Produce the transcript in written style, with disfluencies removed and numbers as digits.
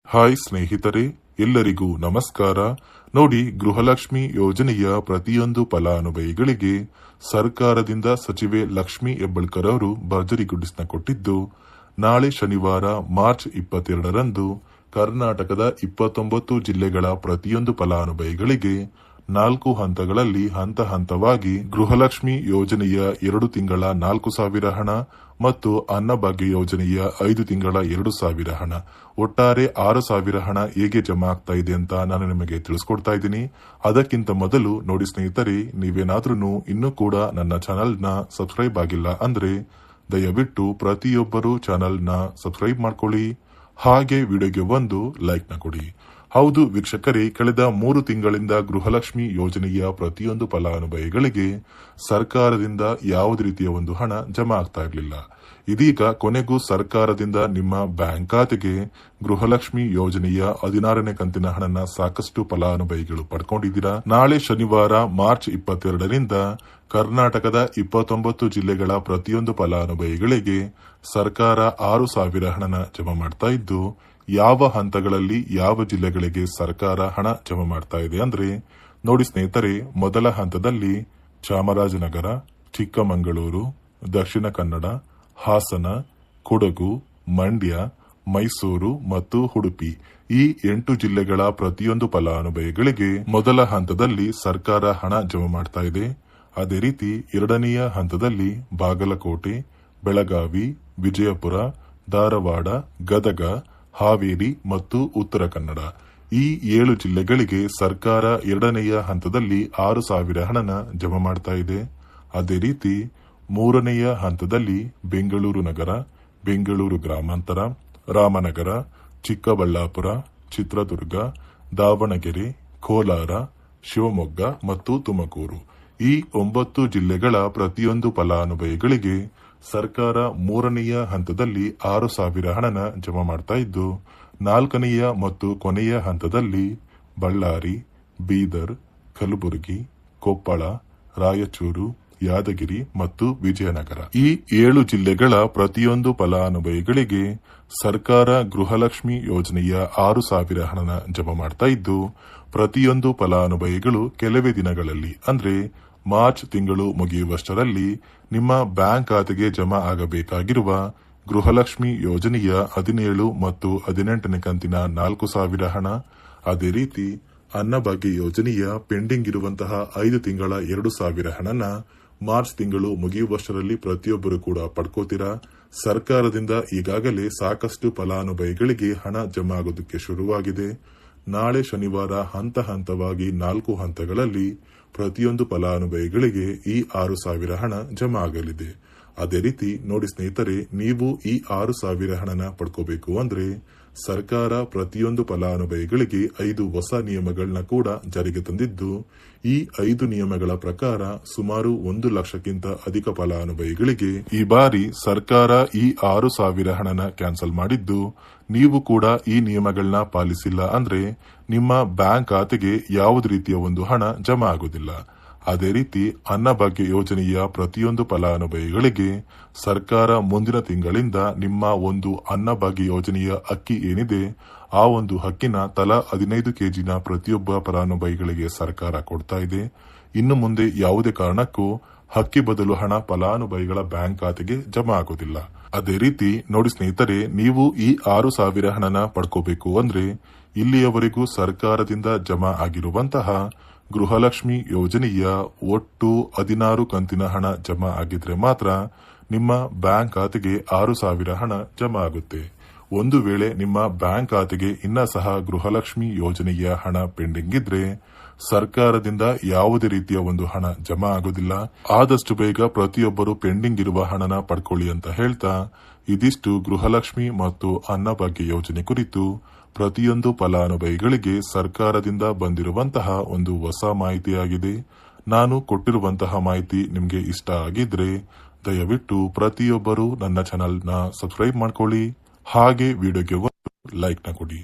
Hi ಸ್ನೇಹಿತರೆ, ಎಲ್ಲರಿಗೂ ನಮಸ್ಕಾರ. ನೋಡಿ, ಗೃಹಲಕ್ಷ್ಮಿ ಯೋಜನೆಯ ಪ್ರತಿಯೊಂದು ಫಲಾನುಭವಿಗಳಿಗೆ ಸರ್ಕಾರದಿಂದ ಸಚಿವೆ ಲಕ್ಷ್ಮಿ ಹೆಬ್ಬಾಳ್ಕರ್ ಅವರು ಭರ್ಜರಿ ಗುಡ್ಡಿಸ್ನ ಕೊಟ್ಟಿದ್ದು, ನಾಳೆ ಶನಿವಾರ ಮಾರ್ಚ್ 22ರಂದು ಕರ್ನಾಟಕದ 29 ಜಿಲ್ಲೆಗಳ ಪ್ರತಿಯೊಂದು ಫಲಾನುಭವಿಗಳಿಗೆ 4 ಹಂತಗಳಲ್ಲಿ ಹಂತ ಹಂತವಾಗಿ ಗೃಹಲಕ್ಷ್ಮಿ ಯೋಜನೆಯ 2 ತಿಂಗಳ 4,000 ಹಣ ಮತ್ತು ಅನ್ನಭಾಗ್ಯ ಯೋಜನೆಯ 5 ತಿಂಗಳ 2,000 ಹಣ, ಒಟ್ಟಾರೆ 6,000 ಹಣ ಹೇಗೆ ಜಮಾ ಆಗ್ತಾ ಇದೆ ಅಂತ ನಾನು ನಿಮಗೆ ತಿಳಿಸ್ಕೊಡ್ತಾ ಇದ್ದೀನಿ. ಅದಕ್ಕಿಂತ ಮೊದಲು ನೋಡಿ ಸ್ನೇಹಿತರೆ, ನೀವೇನಾದ್ರೂ ಇನ್ನೂ ಕೂಡ ನನ್ನ ಚಾನೆಲ್ನ ಸಬ್ಸ್ಕ್ರೈಬ್ ಆಗಿಲ್ಲ ಅಂದ್ರೆ ದಯವಿಟ್ಟು ಪ್ರತಿಯೊಬ್ಬರು ಚಾನೆಲ್ನ ಸಬ್ಸ್ಕ್ರೈಬ್ ಮಾಡ್ಕೊಳ್ಳಿ. ಹಾಗೆ ವಿಡಿಯೋಗೆ ಒಂದು ಲೈಕ್ ನ ಕೊಡಿ. ಹೌದು ವೀಕ್ಷಕರೇ, ಕಳೆದ 3 ತಿಂಗಳಿಂದ ಗೃಹಲಕ್ಷ್ಮಿ ಯೋಜನೆಯ ಪ್ರತಿಯೊಂದು ಫಲಾನುಭವಿಗಳಿಗೆ ಸರ್ಕಾರದಿಂದ ಯಾವುದೇ ರೀತಿಯ ಒಂದು ಹಣ ಜಮಾ ಆಗ್ತಾ ಇರಲಿಲ್ಲ. ಇದೀಗ ಕೊನೆಗೂ ಸರ್ಕಾರದಿಂದ ನಿಮ್ಮ ಬ್ಯಾಂಕ್ ಖಾತೆಗೆ ಗೃಹಲಕ್ಷ್ಮಿ ಯೋಜನೆಯ 16ನೇ ಕಂತಿನ ಹಣನ ಸಾಕಷ್ಟು ಫಲಾನುಭವಿಗಳು ಪಡ್ಕೊಂಡಿದ್ದೀರಾ. ನಾಳೆ ಶನಿವಾರ ಮಾರ್ಚ್ 22ರಿಂದ ಕರ್ನಾಟಕದ 29 ಜಿಲ್ಲೆಗಳ ಪ್ರತಿಯೊಂದು ಫಲಾನುಭವಿಗಳಿಗೆ ಸರ್ಕಾರ 6,000 ಹಣನ ಜಮಾ ಮಾಡ್ತಾ ಇದ್ದು, ಯಾವ ಹಂತಗಳಲ್ಲಿ ಯಾವ ಜಿಲ್ಲೆಗಳಿಗೆ ಸರ್ಕಾರ ಹಣ ಜಮಾ ಮಾಡ್ತಾ ಇದೆ ಅಂದ್ರೆ ನೋಡಿ ಸ್ನೇಹಿತರೆ, ಮೊದಲ ಹಂತದಲ್ಲಿ ಚಾಮರಾಜನಗರ, ಚಿಕ್ಕಮಗಳೂರು, ದಕ್ಷಿಣ ಕನ್ನಡ, ಹಾಸನ, ಕೊಡಗು, ಮಂಡ್ಯ, ಮೈಸೂರು ಮತ್ತು ಉಡುಪಿ ಈ 8 ಜಿಲ್ಲೆಗಳ ಪ್ರತಿಯೊಂದು ಫಲಾನುಭವಿಗಳಿಗೆ ಮೊದಲ ಹಂತದಲ್ಲಿ ಸರ್ಕಾರ ಹಣ ಜಮಾ ಮಾಡ್ತಾ ಇದೆ. ಅದೇ ರೀತಿ ಎರಡನೆಯ ಹಂತದಲ್ಲಿ ಬಾಗಲಕೋಟೆ, ಬೆಳಗಾವಿ, ವಿಜಯಪುರ, ಧಾರವಾಡ, ಗದಗ, ಹಾವೇರಿ ಮತ್ತು ಉತ್ತರ ಕನ್ನಡ ಈ 7 ಜಿಲ್ಲೆಗಳಿಗೆ ಸರ್ಕಾರ ಎರಡನೆಯ ಹಂತದಲ್ಲಿ 6,000 ಹಣನ ಜಮಾ ಮಾಡ್ತಾ ಇದೆ. ಅದೇ ರೀತಿ ಮೂರನೆಯ ಹಂತದಲ್ಲಿ ಬೆಂಗಳೂರು ನಗರ, ಬೆಂಗಳೂರು ಗ್ರಾಮಾಂತರ, ರಾಮನಗರ, ಚಿಕ್ಕಬಳ್ಳಾಪುರ, ಚಿತ್ರದುರ್ಗ, ದಾವಣಗೆರೆ, ಕೋಲಾರ, ಶಿವಮೊಗ್ಗ ಮತ್ತು ತುಮಕೂರು ಈ 9 ಜಿಲ್ಲೆಗಳ ಪ್ರತಿಯೊಂದು ಫಲಾನುಭವಿಗಳಿಗೆ ಸರ್ಕಾರ ಮೂರನೆಯ ಹಂತದಲ್ಲಿ 6,000 ಹಣನ ಜಮಾ ಮಾಡ್ತಾ ಇದ್ದು, ನಾಲ್ಕನೆಯ ಮತ್ತು ಕೊನೆಯ ಹಂತದಲ್ಲಿ ಬಳ್ಳಾರಿ, ಬೀದರ್, ಕಲಬುರಗಿ, ಕೊಪ್ಪಳ, ರಾಯಚೂರು, ಯಾದಗಿರಿ ಮತ್ತು ವಿಜಯನಗರ ಈ 7 ಜಿಲ್ಲೆಗಳ ಪ್ರತಿಯೊಂದು ಫಲಾನುಭವಿಗಳಿಗೆ ಸರ್ಕಾರ ಗೃಹಲಕ್ಷ್ಮಿ ಯೋಜನೆಯ 6,000 ಹಣನ ಜಮಾ ಮಾಡ್ತಾ ಇದ್ದು, ಪ್ರತಿಯೊಂದು ಫಲಾನುಭವಿಗಳು ಕೆಲವೇ ದಿನಗಳಲ್ಲಿ ಅಂದ್ರೆ ಮಾರ್ಚ್ ತಿಂಗಳು ಮುಗಿಯುವಷ್ಟರಲ್ಲಿ ನಿಮ್ಮ ಬ್ಯಾಂಕ್ ಖಾತೆಗೆ ಜಮಾ ಆಗಬೇಕಾಗಿರುವ ಗೃಹಲಕ್ಷ್ಮಿ ಯೋಜನೆಯ 17 ಮತ್ತು 18ನೇ ಕಂತಿನ 4,000 ಹಣ, ಅದೇ ರೀತಿ ಅನ್ನಭಾಗ್ಯ ಯೋಜನೆಯ ಪೆಂಡಿಂಗ್ ಇರುವಂತಹ 5 ತಿಂಗಳ 2,000 ಹಣನ ಮಾರ್ಚ್ ತಿಂಗಳು ಮುಗಿಯುವಷ್ಟರಲ್ಲಿ ಪ್ರತಿಯೊಬ್ಬರು ಕೂಡ ಪಡ್ಕೋತೀರಾ. ಸರ್ಕಾರದಿಂದ ಈಗಾಗಲೇ ಸಾಕಷ್ಟು ಫಲಾನುಭವಿಗಳಿಗೆ ಹಣ ಜಮಾ ಆಗೋದಕ್ಕೆ ಶುರುವಾಗಿದೆ. ನಾಳೆ ಶನಿವಾರ ಹಂತ ಹಂತವಾಗಿ 4 ಹಂತಗಳಲ್ಲಿ ಪ್ರತಿಯೊಂದು ಫಲಾನುಭವಿಗಳಿಗೆ ಈ 6,000 ಹಣ ಜಮಾ ಆಗಲಿದೆ. ಅದೇ ರೀತಿ ನೋಡಿ ಸ್ನೇಹಿತರೆ, ನೀವು ಈ 6,000 ಹಣನ ಪಡ್ಕೋಬೇಕು ಅಂದ್ರೆ ಸರ್ಕಾರ ಪ್ರತಿಯೊಂದು ಫಲಾನುಭವಿಗಳಿಗೆ 5 ಹೊಸ ನಿಯಮಗಳನ್ನ ಕೂಡ ಜಾರಿಗೆ ತಂದಿದ್ದು, ಈ 5 ನಿಯಮಗಳ ಪ್ರಕಾರ ಸುಮಾರು 1 ಲಕ್ಷಕ್ಕಿಂತ ಅಧಿಕ ಫಲಾನುಭವಿಗಳಿಗೆ ಈ ಬಾರಿ ಸರ್ಕಾರ ಈ 6,000 ಹಣನ ಕ್ಯಾನ್ಸಲ್ ಮಾಡಿದ್ದು, ನೀವು ಕೂಡ ಈ ನಿಯಮಗಳನ್ನ ಪಾಲಿಸಿಲ್ಲ ಅಂದ್ರೆ ನಿಮ್ಮ ಬ್ಯಾಂಕ್ ಖಾತೆಗೆ ಯಾವುದೇ ರೀತಿಯ ಒಂದು ಹಣ ಜಮಾ ಆಗುವುದಿಲ್ಲ. ಅದೇ ರೀತಿ ಅನ್ನಭಾಗ್ಯ ಯೋಜನೆಯ ಪ್ರತಿಯೊಂದು ಫಲಾನುಭವಿಗಳಿಗೆ ಸರ್ಕಾರ ಮುಂದಿನ ತಿಂಗಳಿಂದ ನಿಮ್ಮ ಒಂದು ಅನ್ನಭಾಗ್ಯ ಯೋಜನೆಯ ಅಕ್ಕಿ ಏನಿದೆ ಆ ಒಂದು ಅಕ್ಕಿನ ತಲಾ 15 ಕೆಜಿನ ಪ್ರತಿಯೊಬ್ಬ ಫಲಾನುಭವಿಗಳಿಗೆ ಸರ್ಕಾರ ಕೊಡ್ತಾ ಇದೆ. ಇನ್ನು ಮುಂದೆ ಯಾವುದೇ ಕಾರಣಕ್ಕೂ ಅಕ್ಕಿ ಬದಲು ಹಣ ಫಲಾನುಭವಿಗಳ ಬ್ಯಾಂಕ್ ಖಾತೆಗೆ ಜಮಾ ಆಗುವುದಿಲ್ಲ. ಅದೇ ರೀತಿ ನೋಡಿ ಸ್ನೇಹಿತರೆ, ನೀವು ಈ 6,000 ಹಣನ ಪಡ್ಕೋಬೇಕು ಅಂದ್ರೆ ಇಲ್ಲಿಯವರೆಗೂ ಸರ್ಕಾರದಿಂದ ಜಮಾ ಆಗಿರುವಂತಹ ಗೃಹಲಕ್ಷ್ಮಿ ಯೋಜನೆಯ ಒಟ್ಟು 16 ಕಂತಿನ ಹಣ ಜಮಾ ಆಗಿದ್ರೆ ಮಾತ್ರ ನಿಮ್ಮ ಬ್ಯಾಂಕ್ ಖಾತೆಗೆ 6,000 ಹಣ ಜಮಾ ಆಗುತ್ತೆ. ಒಂದು ವೇಳೆ ನಿಮ್ಮ ಬ್ಯಾಂಕ್ ಖಾತೆಗೆ ಇನ್ನ ಸಹ ಗೃಹಲಕ್ಷ್ಮಿ ಯೋಜನೆಯ ಹಣ ಪೆಂಡಿಂಗ್ ಇದ್ರೆ ಸರ್ಕಾರದಿಂದ ಯಾವುದೇ ರೀತಿಯ ಒಂದು ಹಣ ಜಮಾ ಆಗೋದಿಲ್ಲ. ಆದಷ್ಟು ಬೇಗ ಪ್ರತಿಯೊಬ್ಬರು ಪೆಂಡಿಂಗ್ ಇರುವ ಹಣನ ಪಡ್ಕೊಳ್ಳಿ ಅಂತ ಹೇಳ್ತಾ, ಇದಿಷ್ಟು ಗೃಹಲಕ್ಷ್ಮಿ ಮತ್ತು ಅನ್ನಭಾಗ್ಯ ಯೋಜನೆ ಕುರಿತು ಪ್ರತಿಯೊಂದು ಫಲಾನುಭವಿಗಳಿಗೆ ಸರ್ಕಾರದಿಂದ ಬಂದಿರುವಂತಹ ಒಂದು ಹೊಸ ಮಾಹಿತಿಯಾಗಿದೆ. ನಾನು ಕೊಟ್ಟಿರುವಂತಹ ಮಾಹಿತಿ ನಿಮಗೆ ಇಷ್ಟ ಆಗಿದ್ರೆ ದಯವಿಟ್ಟು ಪ್ರತಿಯೊಬ್ಬರು ನನ್ನ ಚಾನೆಲ್ನ ಸಬ್ಸ್ಕ್ರೈಬ್ ಮಾಡ್ಕೊಳ್ಳಿ. ಹಾಗೆ ವಿಡಿಯೋಗೆ ಒಂದು ಲೈಕ್ ನ ಕೊಡಿ.